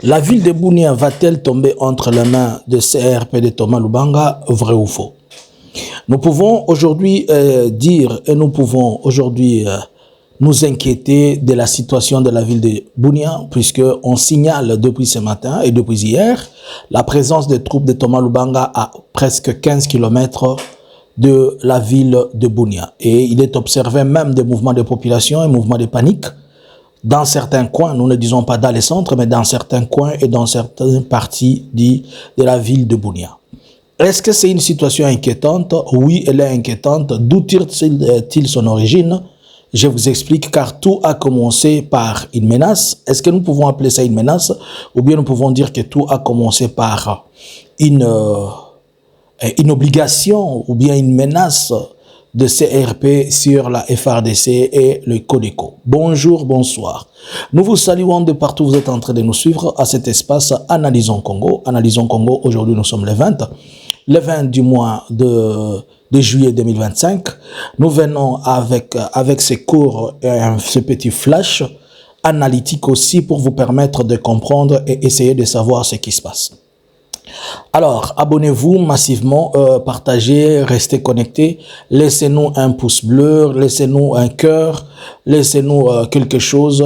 La ville de Bunia va-t-elle tomber entre les mains de CRP de Thomas Lubanga, vrai ou faux? Nous pouvons aujourd'hui dire et nous pouvons aujourd'hui nous inquiéter de la situation de la ville de Bunia, puisqu'on signale depuis ce matin et depuis hier la présence des troupes de Thomas Lubanga à presque 15 km de la ville de Bunia. Et il est observé même des mouvements de population et mouvements de panique dans certains coins, nous ne disons pas dans les centres, mais dans certains coins et dans certaines parties de la ville de Bunia. Est-ce que c'est une situation inquiétante? Oui, elle est inquiétante. D'où tire-t-il son origine? Je vous explique, car tout a commencé par une menace. Est-ce que nous pouvons appeler ça une menace? Ou bien nous pouvons dire que tout a commencé par une obligation ou bien une menace de CRP sur la FRDC et le Codeco. Bonjour, bonsoir. Nous vous saluons de partout où vous êtes en train de nous suivre à cet espace Analysons Congo. Analysons Congo, aujourd'hui nous sommes le 20 du mois de juillet 2025. Nous venons avec ces cours et ce petit flash analytique aussi pour vous permettre de comprendre et essayer de savoir ce qui se passe. Alors, abonnez-vous massivement, partagez, restez connectés, laissez-nous un pouce bleu, laissez-nous un cœur, laissez-nous quelque chose.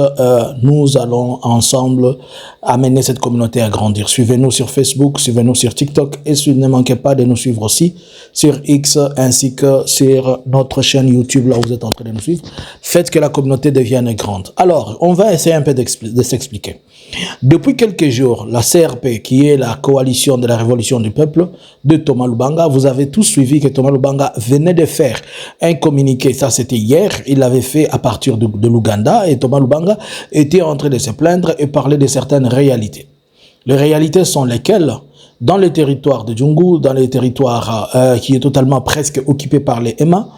Nous allons ensemble amener cette communauté à grandir. Suivez-nous sur Facebook, suivez-nous sur TikTok et ne manquez pas de nous suivre aussi sur X ainsi que sur notre chaîne YouTube, là où vous êtes en train de nous suivre. Faites que la communauté devienne grande. Alors, on va essayer un peu de s'expliquer. Depuis quelques jours, la CRP, qui est la coalition de la révolution du peuple de Thomas Lubanga, vous avez tous suivi que Thomas Lubanga venait de faire un communiqué, ça c'était hier, il l'avait fait à partir de l'Ouganda, et Thomas Lubanga était en train de se plaindre et parler de certaines réalités. Les réalités sont lesquelles? Dans le territoire de Djungu, dans le territoire qui est totalement presque occupé par les EMA,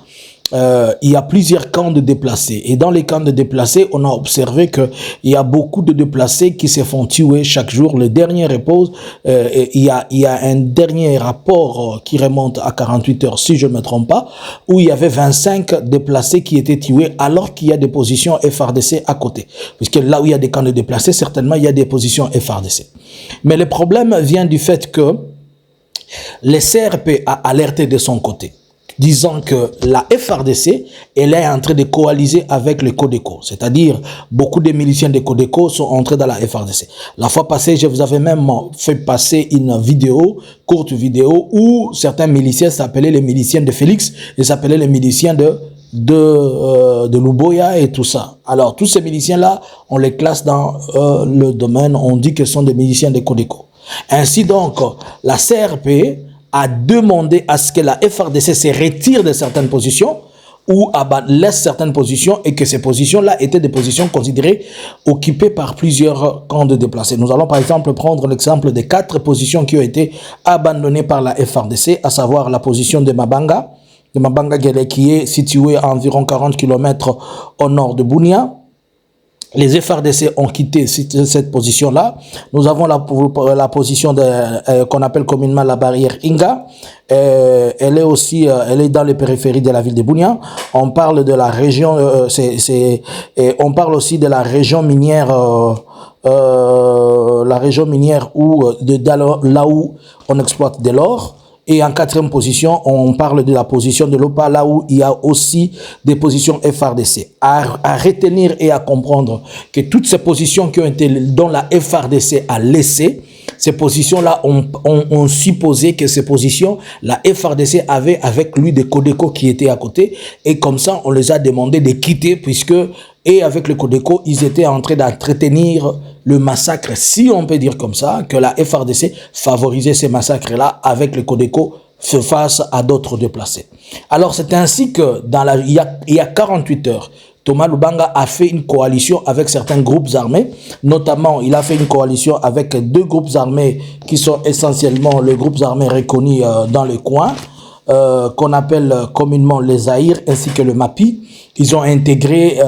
il y a plusieurs camps de déplacés. Et dans les camps de déplacés, on a observé qu'il y a beaucoup de déplacés qui se font tuer chaque jour. Le dernier repose, il y a un dernier rapport qui remonte à 48 heures, si je ne me trompe pas, où il y avait 25 déplacés qui étaient tués alors qu'il y a des positions FRDC à côté. Puisque là où il y a des camps de déplacés, certainement, il y a des positions FRDC. Mais le problème vient du fait que le CRP a alerté de son côté, disant que la FRDC, elle est en train de coaliser avec le Codeco. C'est-à-dire, beaucoup de miliciens de Codeco sont entrés dans la FRDC. La fois passée, je vous avais même fait passer une vidéo, courte vidéo, où certains miliciens s'appelaient les miliciens de Félix, et s'appelaient les miliciens de Luboya et tout ça. Alors, tous ces miliciens-là, on les classe dans le domaine, on dit que ce sont des miliciens de Codeco. Ainsi donc, la CRP a demandé à ce que la FRDC se retire de certaines positions ou laisse certaines positions et que ces positions-là étaient des positions considérées occupées par plusieurs camps de déplacés. Nous allons par exemple prendre l'exemple des 4 positions qui ont été abandonnées par la FRDC, à savoir la position de Mabanga Guélé, qui est située à environ 40 km au nord de Bunia. Les FRDC ont quitté cette position-là. Nous avons la position qu'on appelle communément la barrière Inga. Elle est aussi, elle est dans les périphéries de la ville de Bunia. On parle de la région, on parle aussi de la région minière, où là où on exploite de l'or. Et en 4e position, on parle de la position de l'OPA, là où il y a aussi des positions FRDC. À retenir et à comprendre que toutes ces positions dont la FRDC a laissé, ces positions-là ont supposé que ces positions, la FRDC avait avec lui des Codeco qui étaient à côté. Et comme ça, on les a demandé de quitter et avec le Codeco, ils étaient en train d'entretenir le massacre, si on peut dire comme ça, que la FRDC favorisait ces massacres-là avec le Codeco face à d'autres déplacés. Alors c'est ainsi que il y a 48 heures, Thomas Lubanga a fait une coalition avec certains groupes armés, notamment il a fait une coalition avec 2 groupes armés qui sont essentiellement les groupes armés reconnus dans le coin, qu'on appelle communément les Zaïre ainsi que le MAPI. Ils ont intégré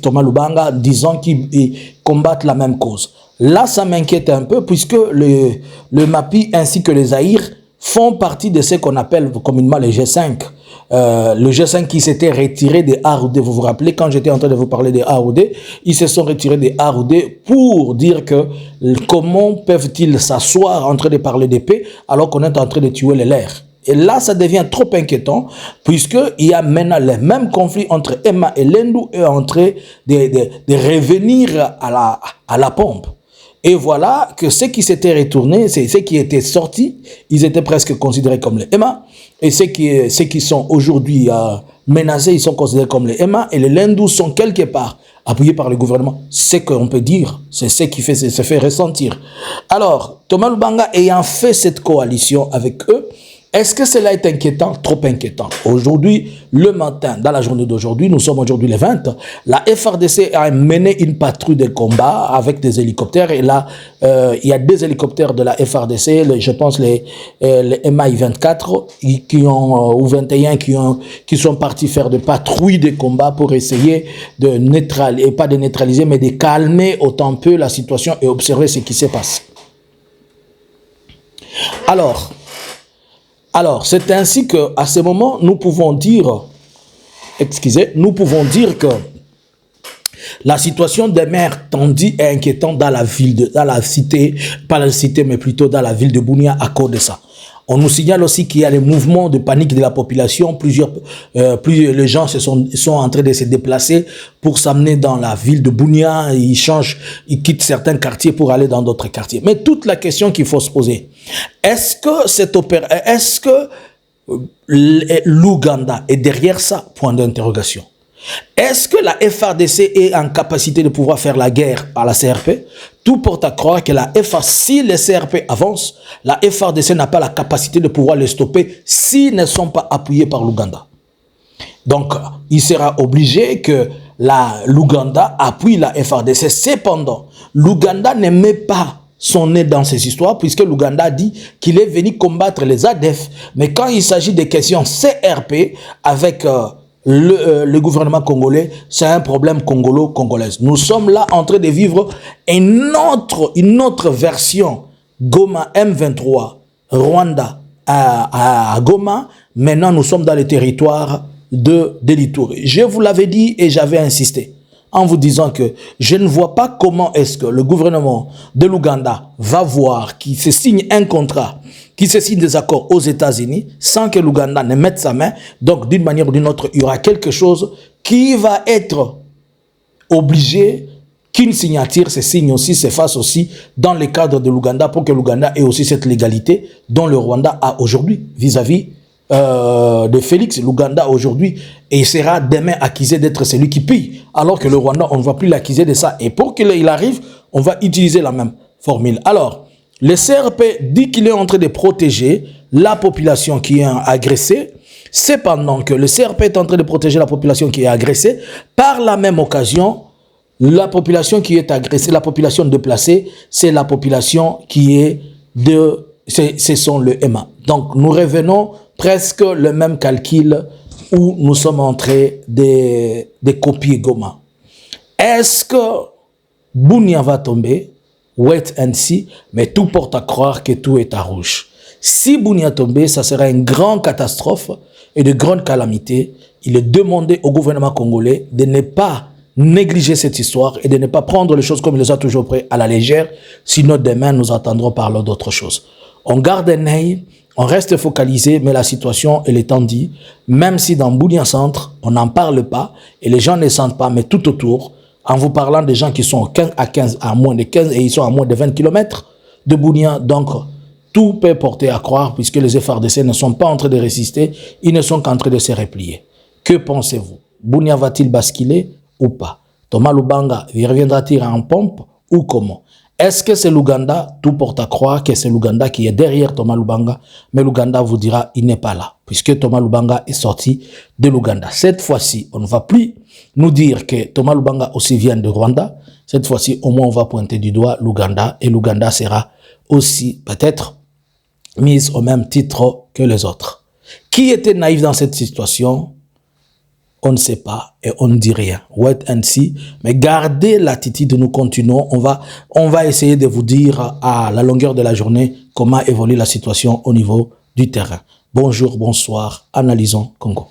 Thomas Lubanga, disant qu'ils combattent la même cause. Là, ça m'inquiète un peu puisque le MAPI ainsi que les Zaïre font partie de ce qu'on appelle communément le G5. Le G5 qui s'était retiré des ROD. Vous vous rappelez, quand j'étais en train de vous parler des ROD, ils se sont retirés des ROD pour dire que comment peuvent-ils s'asseoir en train de parler de paix alors qu'on est en train de tuer les leurs. Et là, ça devient trop inquiétant, puisqu'il y a maintenant le même conflit entre Emma et Lendu est en train de revenir à la pompe. Et voilà que ceux qui s'étaient retournés, c'est ceux qui étaient sortis, ils étaient presque considérés comme les Emma. Et ceux qui sont aujourd'hui menacés, ils sont considérés comme les Emma. Et les Lendu sont quelque part appuyés par le gouvernement. C'est ce qu'on peut dire, c'est ce qui se fait ressentir. Alors, Thomas Lubanga ayant fait cette coalition avec eux, est-ce que cela est inquiétant? Trop inquiétant. Aujourd'hui, le matin, dans la journée d'aujourd'hui, nous sommes aujourd'hui le 20, la FARDC a mené une patrouille de combat avec des hélicoptères. Et là, il y a des hélicoptères de la FARDC, je pense les MI-24 ou 21 qui sont partis faire des patrouilles de combat pour essayer de neutraliser, et pas de neutraliser, mais de calmer autant peu la situation et observer ce qui se passe. Alors, c'est ainsi qu'à ce moment, nous pouvons dire que la situation des mers tendue est inquiétante dans la cité, pas la cité, mais plutôt dans la ville de Bunia à cause de ça. On nous signale aussi qu'il y a des mouvements de panique de la population. Les gens sont en train de se déplacer pour s'amener dans la ville de Bunia. Ils quittent certains quartiers pour aller dans d'autres quartiers. Mais toute la question qu'il faut se poser, est-ce que l'Ouganda est derrière ça? Point d'interrogation. Est-ce que la FARDC est en capacité de pouvoir faire la guerre par la CRP? Tout porte à croire que si les CRP avancent, la FARDC n'a pas la capacité de pouvoir les stopper s'ils ne sont pas appuyés par l'Ouganda. Donc, il sera obligé que l'Ouganda appuie la FARDC. Cependant, l'Ouganda ne met pas son nez dans ces histoires, puisque l'Ouganda dit qu'il est venu combattre les ADF. Mais quand il s'agit des questions CRP avec le gouvernement congolais, c'est un problème congolo-congolaise. Nous sommes là en train de vivre une autre version. Goma M23, Rwanda à Goma. Maintenant, nous sommes dans le territoire de l'Ituri. Je vous l'avais dit et j'avais insisté en vous disant que je ne vois pas comment est-ce que le gouvernement de l'Ouganda va voir qu'il se signe un contrat, qu'il se signe des accords aux États-Unis sans que l'Ouganda ne mette sa main. Donc, d'une manière ou d'une autre, il y aura quelque chose qui va être obligé qu'une signature se signe aussi, se fasse aussi dans le cadre de l'Ouganda pour que l'Ouganda ait aussi cette légalité dont le Rwanda a aujourd'hui vis-à-vis de Félix. L'Ouganda aujourd'hui et sera demain accusé d'être celui qui pille, alors que le Rwanda, on ne va plus l'accuser de ça. Et pour qu'il arrive, on va utiliser la même formule. Alors, le CRP dit qu'il est en train de protéger la population qui est agressée. Cependant que le CRP est en train de protéger la population qui est agressée, par la même occasion, la population qui est agressée, la population déplacée, c'est la population qui est ce sont le EMA. Donc, nous revenons presque le même calcul où nous sommes en train de copier Goma. Est-ce que Bunia va tomber? Wait and see, mais tout porte à croire que tout est à rouge. Si Bunia tombait, ça sera une grande catastrophe et de grandes calamités. Il est demandé au gouvernement congolais de ne pas négliger cette histoire et de ne pas prendre les choses comme il les a toujours pris à la légère. Sinon, demain, nous attendrons parler d'autres choses. On garde un œil, on reste focalisé, mais la situation, elle est tendue. Même si dans Bunia Centre, on n'en parle pas et les gens ne sentent pas, mais tout autour, en vous parlant des gens qui sont à moins de 15 et ils sont à moins de 20 km de Bunia. Donc, tout peut porter à croire, puisque les FARDC ne sont pas en train de résister, ils ne sont qu'en train de se replier. Que pensez-vous? Bunia va-t-il basculer ou pas? Thomas Lubanga reviendra-t-il en pompe ou comment? Est-ce que c'est l'Ouganda? Tout porte à croire que c'est l'Ouganda qui est derrière Thomas Lubanga, mais l'Ouganda vous dira il n'est pas là, puisque Thomas Lubanga est sorti de l'Ouganda. Cette fois-ci, on ne va plus nous dire que Thomas Lubanga aussi vient de Rwanda. Cette fois-ci, au moins, on va pointer du doigt l'Ouganda, et l'Ouganda sera aussi peut-être mise au même titre que les autres. Qui était naïf dans cette situation? On ne sait pas et on ne dit rien. Wait and see. Mais gardez l'attitude, nous continuons. On va essayer de vous dire à la longueur de la journée comment évolue la situation au niveau du terrain. Bonjour, bonsoir, analysons Congo.